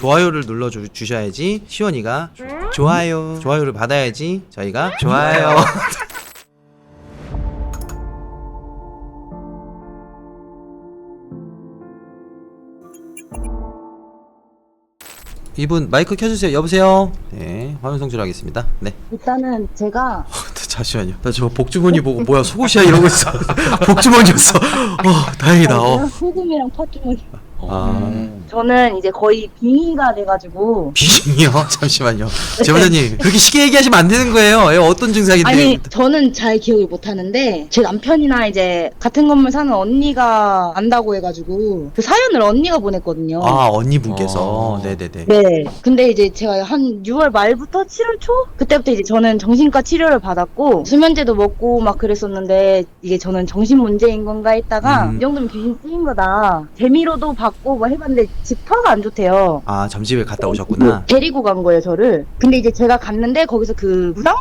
좋아요를 눌러 주셔야지 시원이가 좋아요를 받아야지 저희가 좋아요. 이분 마이크 켜주세요. 여보세요. 네, 화면 송출하겠습니다. 네. 일단은 제가 잠시만요. 나 저 복주머니 보고 뭐야 속옷이야 이러고 있어. 복주머니였어. 다행이다. 소금이랑 팥주머니. 아, 저는 이제 거의 빙의가 돼가지고. 비중이요? 잠시만요. 제보자님 그렇게 쉽게 얘기하시면 안 되는 거예요. 얘 어떤 증상인데? 아니 저는 잘 기억을 못 하는데 제 남편이나 이제 같은 건물 사는 언니가 안다고 해가지고 그 사연을 언니가 보냈거든요. 아, 언니분께서. 네네네. 네. 근데 이제 제가 한 6월 말부터 7월 초? 그때부터 이제 저는 정신과 치료를 받았고 수면제도 먹고 막 그랬었는데 이게 저는 정신 문제인 건가 했다가 이 정도면 귀신 쓰인 거다. 재미로도 받고 뭐 해봤는데 집터가 안 좋대요. 아, 점집에 갔다 오셨구나. 데리고 간 거예요, 저를. 근데 이제 제가 갔는데 거기서 그 무당?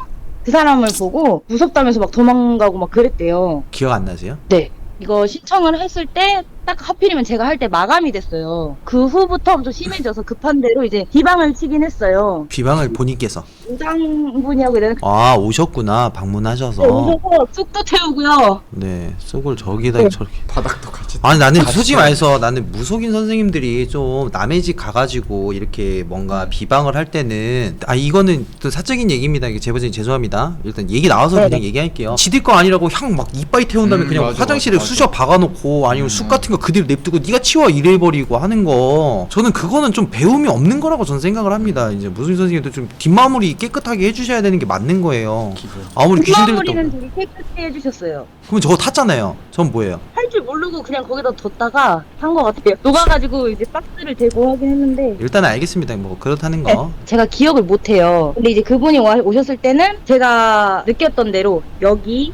그 사람을 보고 무섭다면서 막 도망가고 막 그랬대요. 기억 안 나세요? 네. 이거 신청을 했을 때 딱 하필이면 제가 할 때 마감이 됐어요. 그 후부터 엄청 심해져서 급한 대로 이제 비방을 치긴 했어요. 비방을 본인께서. 무당분이라고 해야 되나? 아, 오셨구나. 방문하셔서. 네, 오셔서 쑥도 태우고요. 네, 쑥을 저기다 네. 저렇게. 바닥도 같이. 아니 나는 솔직히 말해서 나는 무속인 선생님들이 좀 남의 집 가가지고 이렇게 뭔가 비방을 할 때는 이거는 또 사적인 얘기입니다. 이게 제보자님 죄송합니다. 일단 얘기 나와서 네네. 그냥 얘기할게요. 지들 거 아니라고 향 막 이빨이 태운 다음에 그냥 맞아, 화장실에 맞아. 쑤셔 박아놓고 아니면 쑥 같은 거 그대로 냅두고 네가 치워 이래버리고 하는 거 저는 그거는 좀 배움이 없는 거라고 저는 생각을 합니다. 이제 무속인 선생님도 좀 뒷마무리 깨끗하게 해주셔야 되는 게 맞는 거예요. 기분. 아무리 귀신 들렸다고. 뒷마무리는 되게 깨끗이 해주셨어요. 그럼 저거 탔잖아요. 전 뭐예요? 할 줄 모르고 그냥 거기다 뒀다가 한 것 같아요. 녹아가지고 이제 박스를 대고 하긴 했는데 일단은 알겠습니다. 뭐 그렇다는 거. 네, 제가 기억을 못해요. 근데 이제 그분이 오셨을 때는 제가 느꼈던 대로 여기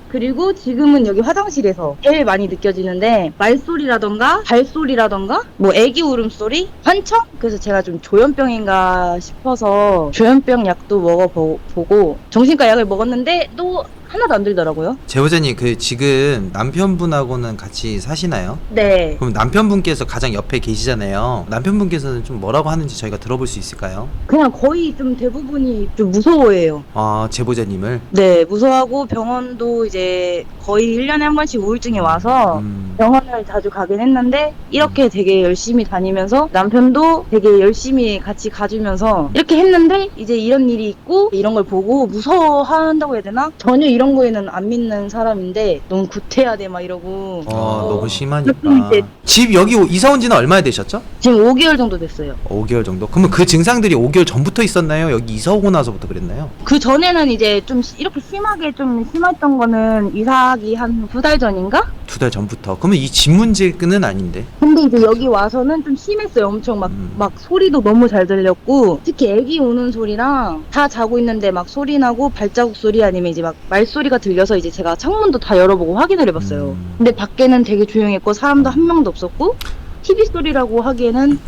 그리고 지금은 여기 화장실에서 제일 많이 느껴지는데 말소리라던가 발소리라던가 뭐 애기 울음소리 환청? 그래서 제가 좀 조현병인가 싶어서 조현병 약도 먹어보고 정신과 약을 먹었는데 또 하나도 안 들더라고요. 제보자님 그 지금 남편분하고는 같이 사시나요? 네. 그럼 남편분께서 가장 옆에 계시잖아요. 남편분께서는 좀 뭐라고 하는지 저희가 들어볼 수 있을까요? 그냥 거의 좀 대부분이 좀 무서워해요. 아, 제보자님을. 네, 무서워하고 병원도 이제 거의 1년에 한 번씩 우울증이 와서 병원을 자주 가긴 했는데 이렇게 되게 열심히 다니면서 남편도 되게 열심히 같이 가주면서 이렇게 했는데 이제 이런 일이 있고 이런 걸 보고 무서워한다고 해야 되나? 전혀 이런 거에는 안 믿는 사람인데 너무 구태야 돼 막 이러고 너무 심하니까. 이제- 집 여기 이사 온 지는 얼마나 되셨죠? 지금 5개월 정도 됐어요. 5개월 정도? 그러면 그 증상들이 5개월 전부터 있었나요? 여기 이사 오고 나서부터 그랬나요? 그 전에는 이제 좀 이렇게 심하게 좀 심했던 거는 이사하기 한 2달 전인가? 2달 전부터. 그러면 이 집 문제는 아닌데. 근데 이제 여기 와서는 좀 심했어요. 엄청 막 소리도 너무 잘 들렸고 특히 애기 우는 소리랑 다 자고 있는데 막 소리 나고 발자국 소리 아니면 이제 막 말소리가 들려서 이제 제가 창문도 다 열어보고 확인을 해봤어요. 근데 밖에는 되게 조용했고 사람도 한 명도 없었고 TV 소리라고 하기에는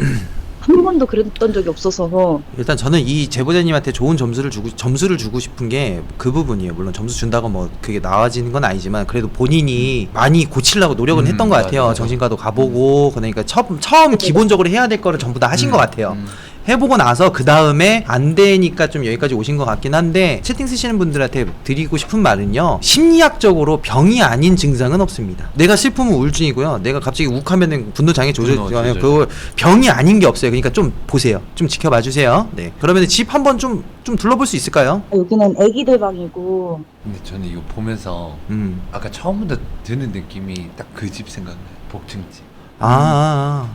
한 번도 그랬던 적이 없어서 일단 저는 이 제보자님한테 좋은 점수를 주고 싶은 게 그 부분이에요. 물론 점수 준다고 뭐 그게 나아지는 건 아니지만 그래도 본인이 많이 고치려고 노력은 했던 것 같아요. 맞아. 정신과도 가보고 그러니까 처음 기본적으로 해야 될 거를 전부 다 하신 것 같아요. 해보고 나서 그 다음에 안 되니까 좀 여기까지 오신 것 같긴 한데 채팅 쓰시는 분들한테 드리고 싶은 말은요, 심리학적으로 병이 아닌 증상은 없습니다. 내가 슬프면 우울증이고요, 내가 갑자기 욱하면은 분노장애 조절, 그거 병이 아닌 게 없어요. 그러니까 좀 보세요, 좀 지켜봐 주세요. 네, 그러면 집 한번 좀 둘러볼 수 있을까요? 여기는 애기들 방이고 근데 저는 이거 보면서 아까 처음부터 드는 느낌이 딱 그 집 생각나요. 복층집.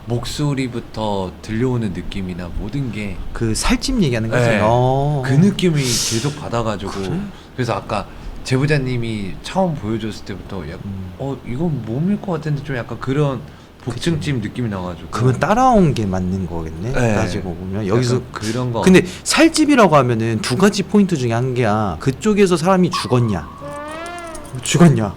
목소리부터 들려오는 느낌이나 모든 게 그 살집 얘기하는 거죠? 네. 그 느낌이 계속 받아가지고 그래서 아까 제보자님이 처음 보여줬을 때부터 약간 이건 몸일 것 같은데 좀 약간 그런 복층집 느낌이 나가지고 그러면 따라온 게 맞는 거겠네. 네. 따지고 보면 여기서 그런 거. 근데 살집이라고 하면은 두 가지 포인트 중에 한 개야. 그쪽에서 사람이 죽었냐? 죽었냐?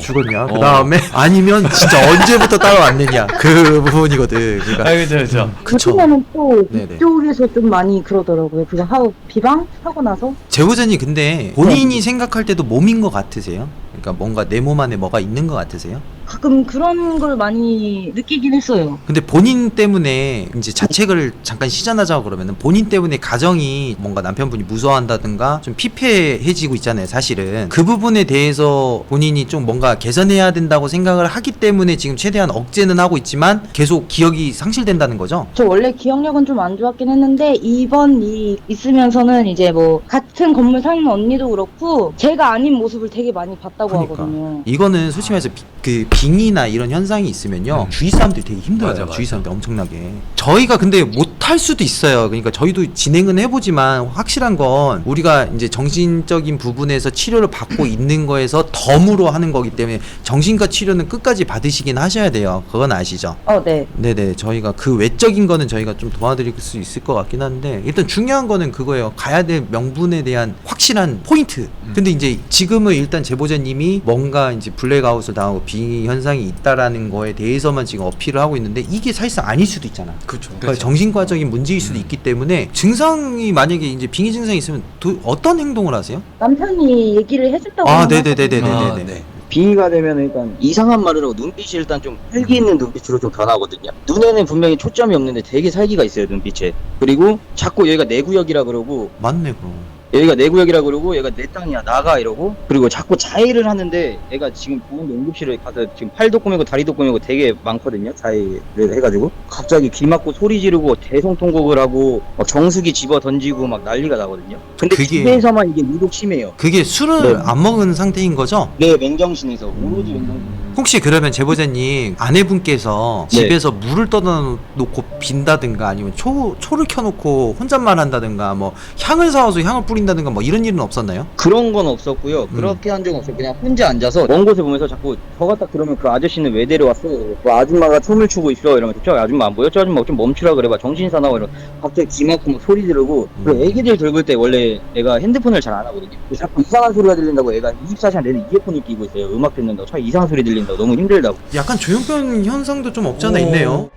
죽었냐? 그 다음에 아니면 진짜 언제부터 따라왔느냐? 그 부분이거든. 그러니까 그죠. 그쵸. 요즘에는 또 네네. 이쪽에서 좀 많이 그러더라고요. 그거 하고 비방 하고 나서 제보자님 근데 본인이 생각할 때도 몸인 것 같으세요? 그러니까 뭔가 내 몸 안에 뭐가 있는 것 같으세요? 가끔 그런 걸 많이 느끼긴 했어요. 근데 본인 때문에 이제 자책을 잠깐 시전하자고 그러면은 본인 때문에 가정이 뭔가 남편분이 무서워한다든가 좀 피폐해지고 있잖아요, 사실은. 그 부분에 대해서 본인이 좀 뭔가 개선해야 된다고 생각을 하기 때문에 지금 최대한 억제는 하고 있지만 계속 기억이 상실된다는 거죠? 저 원래 기억력은 좀 안 좋았긴 했는데 이번 일이 있으면서는 이제 뭐 같은 건물 사는 언니도 그렇고 제가 아닌 모습을 되게 많이 봤다고 그러니까. 하거든요. 이거는 솔직히 말해서 그 빙의나 이런 현상이 있으면요 주위 사람들이 되게 힘들어요. 맞아, 맞아. 주위 사람들 엄청나게. 저희가 근데 못할 수도 있어요. 그러니까 저희도 진행은 해보지만 확실한 건 우리가 이제 정신적인 부분에서 치료를 받고 있는 거에서 덤으로 하는 거기 때문에 정신과 치료는 끝까지 받으시긴 하셔야 돼요. 그건 아시죠? 네. 네네, 저희가 그 외적인 거는 저희가 좀 도와드릴 수 있을 것 같긴 한데 일단 중요한 거는 그거예요. 가야 될 명분에 대한 확실한 포인트. 근데 이제 지금은 일단 제보자님이 뭔가 이제 블랙아웃을 당하고 빙의 현상이 있다라는 거에 대해서만 지금 어필을 하고 있는데 이게 사실상 아닐 수도 있잖아. 그렇죠. 그러니까 정신과적인 문제일 수도 있기 때문에 증상이 만약에 이제 빙의 증상이 있으면 어떤 행동을 하세요? 남편이 얘기를 해줬다고 아, 하거든요. 네네네네네네. 네. 빙의가 되면 일단 이상한 말을 하고 눈빛이 일단 좀 활기 있는 눈빛으로 좀 변하거든요. 눈에는 분명히 초점이 없는데 되게 살기가 있어요, 눈빛에. 그리고 자꾸 여기가 내 구역이라 그러고 맞네, 그럼. 여기가 내 구역이라 그러고 얘가 내 땅이야 나가 이러고 그리고 자꾸 자해를 하는데 애가 지금 보건소 응급실에 가서 지금 팔도 꼬매고 다리도 꼬매고 되게 많거든요. 자해를 해가지고 갑자기 귀 막고 소리 지르고 대성통곡을 하고 막 정수기 집어 던지고 막 난리가 나거든요. 근데 그게- 집에서만 이게 유독 심해요. 그게 술을 네. 안 먹은 상태인 거죠? 네, 맨정신에서 오로지 맨정신. 혹시 그러면 제보자님 아내분께서 네. 집에서 물을 떠다 놓고 빈다든가 아니면 초를 켜놓고 혼잣말 한다든가 뭐 향을 사와서 향을 뿌린다든가 뭐 이런 일은 없었나요? 그런 건 없었고요. 그렇게 한 적은 없어요. 그냥 혼자 앉아서 먼 곳에 보면서 자꾸 저가 딱 들으면 그 아저씨는 왜 데려왔어? 그 아줌마가 춤을 추고 있어 이러면서 저 아줌마 안 보여? 저 아줌마 좀 멈추라 그래봐. 정신 사나워 이러. 갑자기 귀 막고 막 소리 지르고 그리고 애기들 들을 때 원래 애가 핸드폰을 잘 안 하거든요. 자꾸 이상한 소리가 들린다고 애가 24시간 내내 이어폰을 끼고 있어요. 음악 듣는다고 차 이상한 소리 들린다고 너무 힘들다고. 약간 조현병 현상도 좀 없잖아 오. 있네요.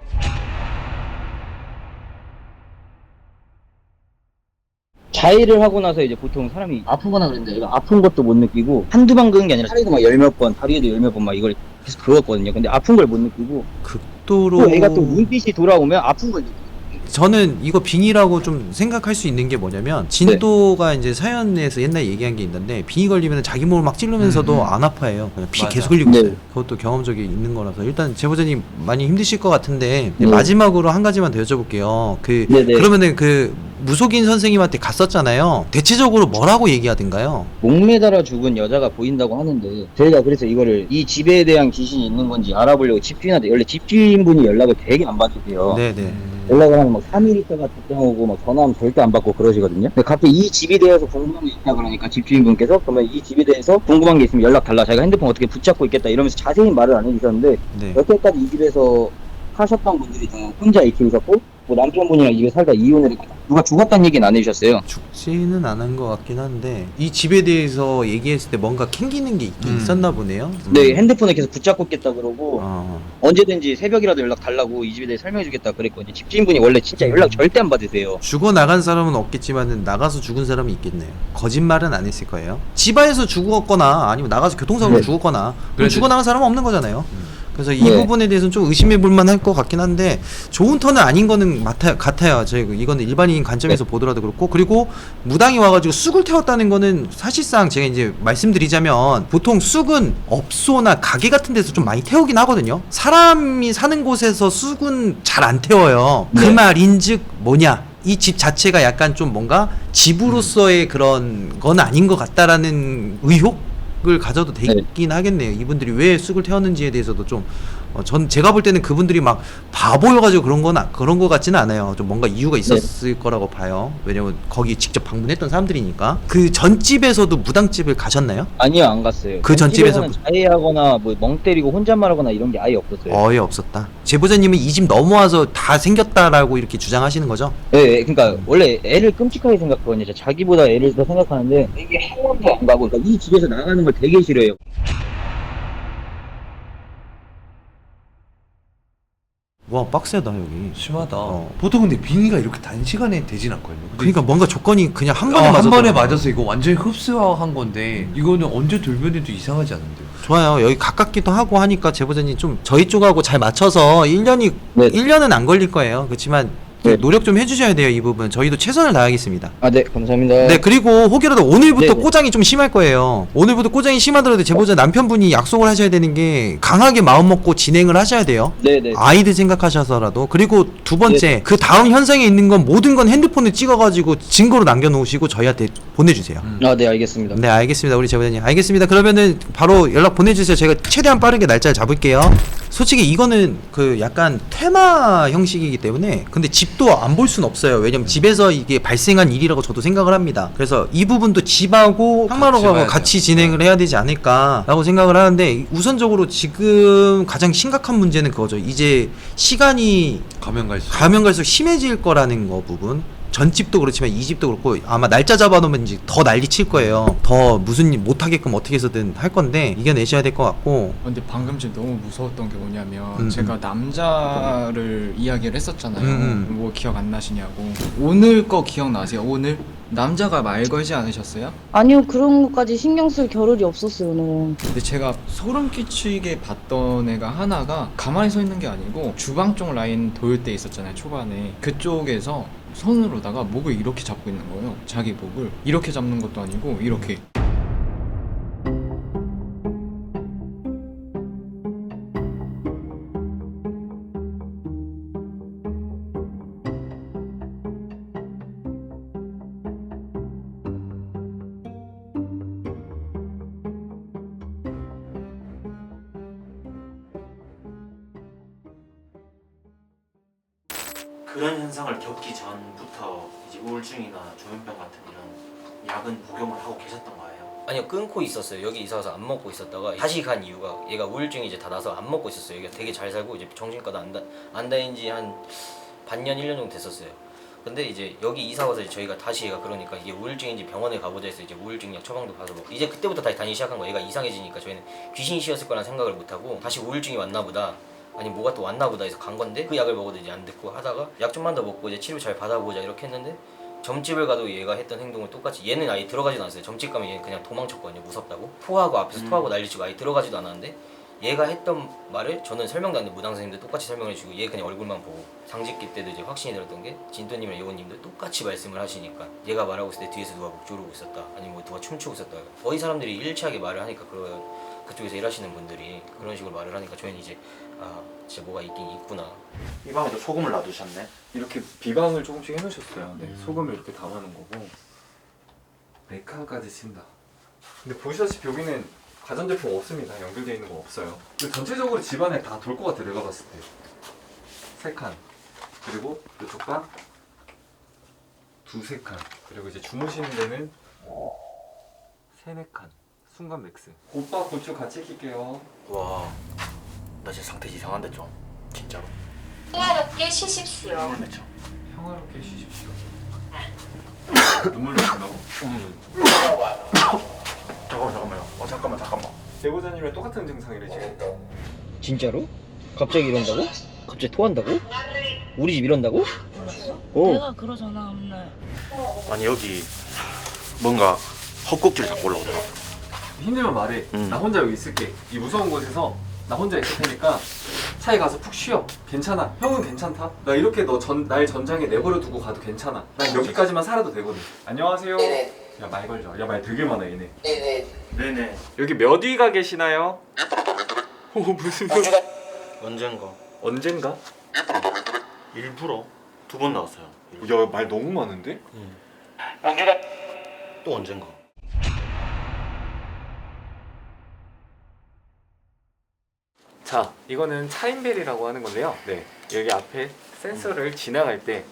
자해를 하고 나서 이제 보통 사람이 아프거나 그랬는데 얘가 아픈 것도 못 느끼고 한두 번 그은 게 아니라 차례도 막 열몇 번, 다리에도 열몇 번 막 이걸 계속 그었거든요. 근데 아픈 걸 못 느끼고 극도로 또 애가 또 눈빛이 돌아오면 아픈 걸 느끼고. 저는 이거 빙의라고 좀 생각할 수 있는 게 뭐냐면 진도가 이제 사연에서 옛날에 얘기한 게 있는데 빙의 걸리면 자기 몸을 막 찌르면서도 안 아파해요. 그냥 피 맞아. 계속 흘리고 네. 있어요. 그것도 경험적이 있는 거라서 일단 제보자님 많이 힘드실 것 같은데 네. 마지막으로 한 가지만 더 여쭤볼게요. 네네. 그러면은 그 무속인 선생님한테 갔었잖아요. 대체적으로 뭐라고 얘기하던가요? 목매달아 죽은 여자가 보인다고 하는데 저희가 그래서 이거를 이 집에 대한 귀신이 있는 건지 알아보려고 집주인한테 원래 집주인분이 연락을 되게 안 받으세요. 네네. 연락을 하면 막 3일 있다가 답장 오고 막 전화하면 절대 안 받고 그러시거든요. 근데 갑자기 이 집에 대해서 궁금한 게 있다 그러니까 집주인분께서 그러면 이 집에 대해서 궁금한 게 있으면 연락 달라. 자기가 핸드폰 어떻게 붙잡고 있겠다 이러면서 자세히 말을 안 해주셨는데 네. 여태까지 이 집에서 사셨던 분들이 다 혼자 익히셨고 뭐 남편분이랑 이 집에 살다 이혼을 했고 누가 죽었다는 얘기는 안 해주셨어요. 죽지는 않은 것 같긴 한데 이 집에 대해서 얘기했을 때 뭔가 캥기는 게 있긴 있었나 보네요. 네, 핸드폰을 계속 붙잡고 있겠다 그러고 어. 언제든지 새벽이라도 연락 달라고 이 집에 대해 설명해주겠다 그랬거든요. 집주인분이 원래 진짜 연락 절대 안 받으세요. 죽어 나간 사람은 없겠지만 나가서 죽은 사람이 있겠네요. 거짓말은 안 했을 거예요. 집안에서 죽었거나 아니면 나가서 교통사고로 네. 죽었거나 그럼 그래도- 죽어 나간 사람은 없는 거잖아요. 그래서 이 네. 부분에 대해서는 좀 의심해 볼 만할 것 같긴 한데 좋은 턴은 아닌 거는 같아요. 저희 이거는 일반인 관점에서 보더라도 그렇고 그리고 무당이 와가지고 쑥을 태웠다는 거는 사실상 제가 이제 말씀드리자면 보통 쑥은 업소나 가게 같은 데서 좀 많이 태우긴 하거든요. 사람이 사는 곳에서 쑥은 잘 안 태워요. 그 네. 말인즉 뭐냐? 이 집 자체가 약간 좀 뭔가 집으로서의 그런 건 아닌 것 같다라는 의혹을 가져도 되긴 하겠네요. 이분들이 왜 쑥을 태웠는지에 대해서도 좀 전 제가 볼 때는 그분들이 막 바보여가지고 그런 거 같지는 않아요. 좀 뭔가 이유가 있었을 거라고 봐요. 왜냐면 거기 직접 방문했던 사람들이니까. 그 전집에서도 무당집을 가셨나요? 아니요, 안 갔어요. 그 전집에서 전집에서는 자해하거나 뭐 멍 때리고 혼잣말하거나 이런 게 아예 없었어요. 어이 없었다. 제보자님은 이 집 넘어와서 다 생겼다라고 이렇게 주장하시는 거죠? 네, 그러니까 원래 애를 끔찍하게 생각하거든요. 자기보다 애를 더 생각하는데 이게 한 번도 안 가고 그러니까 이 집에서 나가는 걸 되게 싫어해요. 와 빡세다 여기. 심하다. 어. 보통 근데 빙의가 이렇게 단시간에 되진 않거든요. 근데 그러니까 뭔가 조건이 그냥 한 번에 한 맞아서 번에 맞아서 이거 완전히 흡수한 건데 이거는 언제 돌변해도 이상하지 않은데요? 좋아요. 여기 가깝기도 하고 하니까 제보자님 좀 저희 쪽하고 잘 맞춰서 1년이 네. 1년은 안 걸릴 거예요. 그렇지만 네. 노력 좀 해주셔야 돼요 이 부분. 저희도 최선을 다하겠습니다. 아, 네, 감사합니다. 네, 그리고 혹여라도 오늘부터 네, 네. 꼬장이 좀 심할 거예요. 오늘부터 꼬장이 심하더라도 제보자 남편분이 약속을 하셔야 되는 게 강하게 마음 먹고 진행을 하셔야 돼요. 네네. 아이들 생각하셔서라도. 그리고 두 번째, 그 다음 현상에 있는 건 모든 건 핸드폰을 찍어가지고 증거로 남겨놓으시고 저희한테 보내주세요. 아, 네, 알겠습니다. 네, 알겠습니다. 우리 제보자님. 알겠습니다. 그러면은 바로 연락 보내주세요. 제가 최대한 빠르게 날짜를 잡을게요. 솔직히 이거는 그 약간 테마 형식이기 때문에 근데 집도 안 볼 순 없어요. 왜냐면 집에서 이게 발생한 일이라고 저도 생각을 합니다. 그래서 이 부분도 집하고 상마로하고 봐야 같이 돼요. 진행을 해야 되지 않을까라고 생각을 하는데 우선적으로 지금 가장 심각한 문제는 그거죠. 이제 시간이 가면 갈수록 가면 갈수록 심해질 거라는 거 부분. 전집도 그렇지만 이 집도 그렇고 아마 날짜 잡아놓으면 이제 더 난리 칠 거예요. 더 무슨 일 못하게끔 어떻게 해서든 할 건데 이겨내셔야 될 것 같고. 근데 방금 전 너무 무서웠던 게 뭐냐면 음, 제가 남자를 이야기를 했었잖아요. 음. 뭐 기억 안 나시냐고. 오늘 거 기억나세요? 오늘 남자가 말 걸지 않으셨어요? 아니요, 그런 것까지 신경 쓸 겨를이 없었어요, 오늘은. 근데 제가 소름 끼치게 봤던 애가 하나가 가만히 서 있는 게 아니고 주방 쪽 라인 도울 때 있었잖아요, 초반에. 그쪽에서 손으로다가 목을 이렇게 잡고 있는 거예요. 자기 목을 이렇게 잡는 것도 아니고 이렇게. 그런 현상을 겪기 전부터 이제 우울증이나 조현병 같은 이런 약은 복용을 하고 계셨던 거예요? 아니요, 끊고 있었어요. 여기 이사 와서 안 먹고 있었다가 다시 간 이유가 얘가 우울증이 이제 다 나서 안 먹고 있었어요. 얘가 되게 잘 살고 이제 정신과도 안 다닌 지 한 반년 1년 정도 됐었어요. 근데 이제 여기 이사 와서 이제 저희가 다시 얘가 그러니까 이게 우울증인지 병원에 가보자 해서 이제 우울증 약 처방도 받아서 먹고 이제 그때부터 다시 다니기 시작한 거예요. 얘가 이상해지니까 저희는 귀신이 씌었을 거라는 생각을 못 하고 다시 우울증이 왔나 보다. 아니 뭐가 또 왔나 보다 해서 간 건데 그 약을 먹어도 이제 안 듣고 하다가 약 좀만 더 먹고 이제 치료 잘 받아보자 이렇게 했는데 점집을 가도 얘가 했던 행동을 똑같이 얘는 아예 들어가지도 않았어요. 점집 가면 얘는 그냥 도망쳤거든요. 무섭다고 토하고 앞에서 토하고 난리치고 아예 들어가지도 않았는데 얘가 했던 말을 저는 설명도 안 했는데 무당 선생님도 똑같이 설명을 해주고 얘 그냥 얼굴만 보고 장직기 때도 이제 확신이 들었던 게 진또님이랑 예원님도 똑같이 말씀을 하시니까 얘가 말하고 있을 때 뒤에서 누가 목 조르고 있었다 아니면 뭐 누가 춤추고 있었다 거의 사람들이 일치하게 말을 하니까 그쪽에서 일하시는 분들이 그런 식으로 말을 하니까 저희는 이제 아 진짜 뭐가 있긴 있구나. 이 방에도 소금을 놔두셨네? 이렇게 비방을 조금씩 해놓으셨어요. 네, 소금을 이렇게 담아놓은 거고 메칸까지 친다. 근데 보시다시피 여기는 가전제품 없습니다. 연결되어 있는 거 없어요. 근데 전체적으로 집안에 다 돌 것 같아. 내가 봤을 때 3칸 그리고 이쪽 방 2-3칸 그리고 이제 주무시는 데는 3-4칸 순간 맥스. 오빠 고추 같이 킬게요. 와, 나 진짜 상태 이상한데 좀 진짜로. 평화롭게 쉬십시오. 맺혀. 평화롭게 쉬십시오. 눈물 나신다고? 잠깐만요. 제보자님이랑 똑같은 증상이래 지금. 진짜로? 갑자기 이런다고? 갑자기 토한다고? 우리 집 이런다고? 내가 그러잖아, 맨날. 아니 여기 뭔가 헛국질 자꾸 올라오더라. 힘들면 말해. 나 혼자 여기 있을게. 이 무서운 곳에서 나 혼자 있을 테니까 차에 가서 푹 쉬어. 괜찮아. 형은 괜찮다. 나 이렇게 날 전장에 내버려 두고 가도 괜찮아. 난 여기까지만 살아도 되거든. 안녕하세요. 야, 말 걸자. 야, 말 되게 많아 얘네. 네네. 여기 몇 위가 계시나요? 오, 무슨 소리? 언젠가 언젠가? 일부러 2번 나왔어요. 야, 말 너무 많은데? 또 언젠가. 자, 이거는 차인벨이라고 하는 건데요. 네, 여기 앞에 센서를 지나갈 때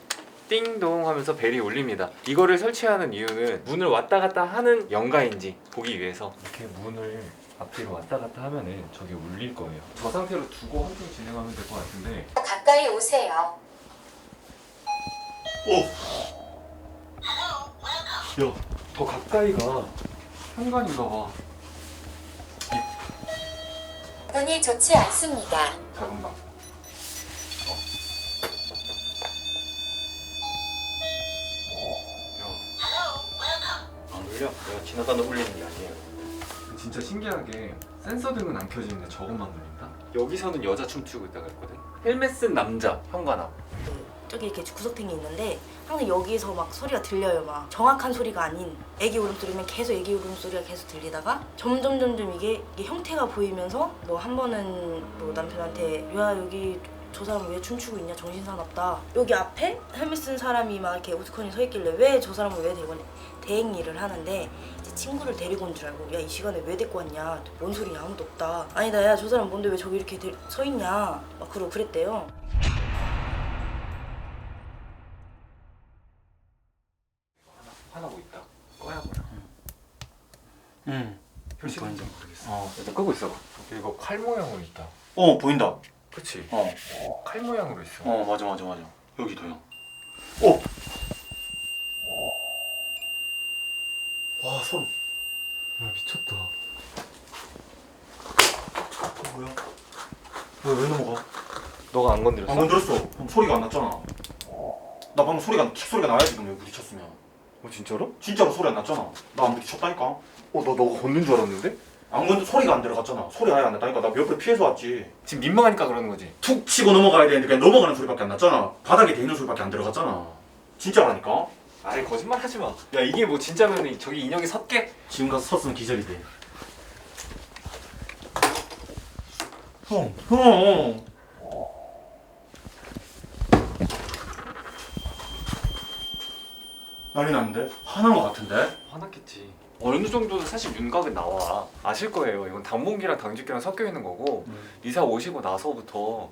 띵동 하면서 벨이 울립니다. 이거를 설치하는 이유는 문을 왔다 갔다 하는 영가인지 보기 위해서 이렇게 문을 앞뒤로 왔다 갔다 하면은 저게 울릴 거예요. 저 상태로 두고 한통 진행하면 될 것 같은데. 가까이 오세요. 야, 더 가까이 가. 현관인가 봐. 눈이 좋지 않습니다. 작은 방. 울려. 내가 지나가다 울리는 게 아니에요. 진짜 신기하게 센서 등은 안 켜지는데 저것만 울린다? 여기서는 여자 춤추고 있다가 했거든. 헬멧 쓴 남자 현관앞. 저기 이렇게 구석탱이 있는데 항상 여기서 막 소리가 들려요. 막 정확한 소리가 아닌 애기 울음소리면 계속 애기 울음소리가 계속 들리다가 점점 이게 형태가 보이면서 뭐 한 번은 뭐 남편한테 야 여기 저 사람 왜 춤추고 있냐 정신사납다. 여기 앞에 헬멧 쓴 사람이 막 이렇게 우스커니 서 있길래 왜 저 사람은 왜 대행 일을 하는데 이제 친구를 데리고 온 줄 알고 야 이 시간에 왜 데리고 왔냐 뭔 소리냐 아무도 없다. 아니다 야 저 사람 뭔데 왜 저기 이렇게 서 있냐 막 그러고 그랬대요. 화나고 있다. 꺼야 보여. 응. 표시 보인다. 모르겠어. 일단 끄고 있어봐. 이거 칼 모양으로 있다. 보인다. 그치? 어. 칼 모양으로 있어. 맞아. 여기도요. 와, 소름. 야 미쳤다. 뭐야? 왜 넘어가? 너가 안 건드렸어? 안 건드렸어. 방금 소리가 안 났잖아. 나 방금 킥 소리가 나야 지금 여기 부딪혔으면. 진짜로? 진짜로 소리 안 났잖아. 나 안 부딪혔다니까. 너가 걷는 줄 알았는데? 소리가 안 들어갔잖아. 소리 아예 안 났다니까. 나 옆으로 피해서 왔지. 지금 민망하니까 그러는 거지. 툭 치고 넘어가야 되는데 그냥 넘어가는 소리밖에 안 났잖아. 바닥에 대 있는 소리밖에 안 들어갔잖아. 진짜라니까. 아이 거짓말 하지 마. 야 이게 뭐 진짜면 저기 인형이 섰게? 지금 가서 섰으면 기절이 돼. 형. 난리 났는데? 화난 거 같은데? 화났겠지. 어느 정도는 사실 윤곽은 나와. 아실 거예요. 이건 당분기랑 당직기랑 섞여 있는 거고 이사 오시고 나서부터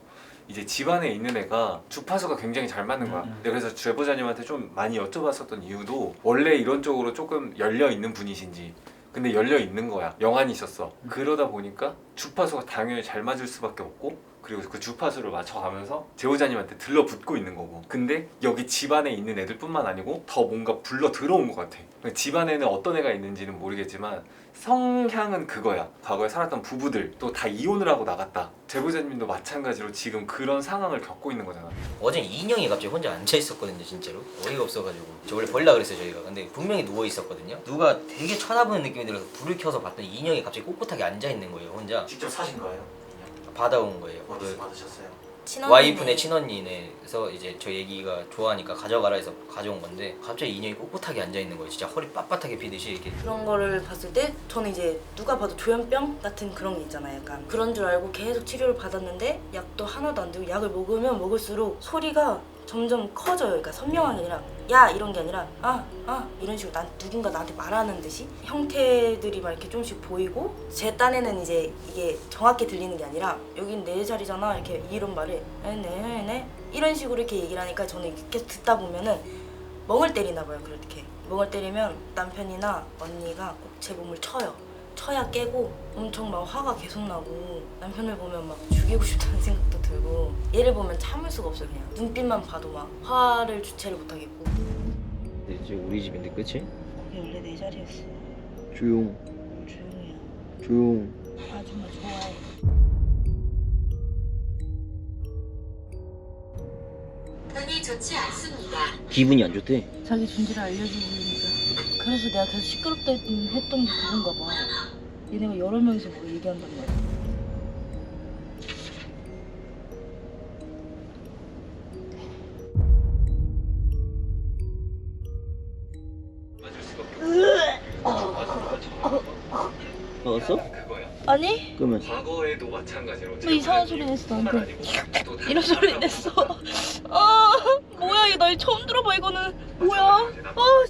이제 집안에 있는 애가 주파수가 굉장히 잘 맞는 거야. 근데 그래서 제보자님한테 좀 많이 여쭤봤었던 이유도 원래 이런 쪽으로 조금 열려 있는 분이신지. 근데 열려 있는 거야. 영안이 있었어. 그러다 보니까 주파수가 당연히 잘 맞을 수밖에 없고 그리고 그 주파수를 맞춰가면서 제보자님한테 들러붙고 있는 거고. 근데 여기 집안에 있는 애들뿐만 아니고 더 뭔가 불러 들어온 것 같아. 집안에는 어떤 애가 있는지는 모르겠지만 성향은 그거야. 과거에 살았던 부부들 또 다 이혼을 하고 나갔다. 제보자님도 마찬가지로 지금 그런 상황을 겪고 있는 거잖아. 어제 인형이 갑자기 혼자 앉아 있었거든요. 진짜로 어이가 없어가지고 저 원래 버리려고 그랬어요 저희가. 근데 분명히 누워 있었거든요. 누가 되게 쳐다보는 느낌이 들어서 불을 켜서 봤더니 인형이 갑자기 꼿꼿하게 앉아 있는 거예요 혼자. 직접 사신 거예요? 받아온 거예요. 어디서 받으셨어요? 와이프네 친언니네에서 이제 저 애기가 좋아하니까 가져가라 해서 가져온 건데 갑자기 인형이 꼿꼿하게 앉아 있는 거예요. 진짜 허리 빳빳하게 피듯이 이렇게. 그런 거를 봤을 때 저는 이제 누가 봐도 조현병 같은 그런 게 있잖아요. 약간 그런 줄 알고 계속 치료를 받았는데 약도 하나도 안 되고 약을 먹으면 먹을수록 소리가 점점 커져요. 그러니까 선명한 게 아니라 야 이런 게 아니라 이런 식으로 누군가 나한테 말하는 듯이 형태들이 막 이렇게 조금씩 보이고 제 딴에는 이제 이게 정확히 들리는 게 아니라 여긴 내 자리잖아 이렇게 이런 말을 네 이런 식으로 이렇게 얘기를 하니까 저는 계속 듣다 보면은 멍을 때리나 봐요. 그렇게 멍을 때리면 남편이나 언니가 꼭 제 몸을 쳐요. 쳐야 깨고 엄청 막 화가 계속 나고 남편을 보면 막 죽이고 싶다는 생각도 들고 얘를 보면 참을 수가 없어요. 그냥 눈빛만 봐도 막 화를 주체를 못하겠고. 이제 우리 집인데 그치? 거기 원래 내 자리였어. 조용. 조용히야. 조용. 아줌마 좋아해. 눈이 좋지 않습니다. 기분이 안 좋대. 자기 존재를 알려주니까. 그래서 내가 계속 시끄럽다 했던 게 그건가 봐. 얘네가 여러 명이서 뭐 얘기한단 말이야. 나왔어? 그거야. 아니? 그러면 과거에도 마찬가지로. 너 이상한 소리 냈어 나한테. 또 이런 소리 냈어. 아 뭐야 이거 나 처음 들어봐 이거는. 뭐야? 아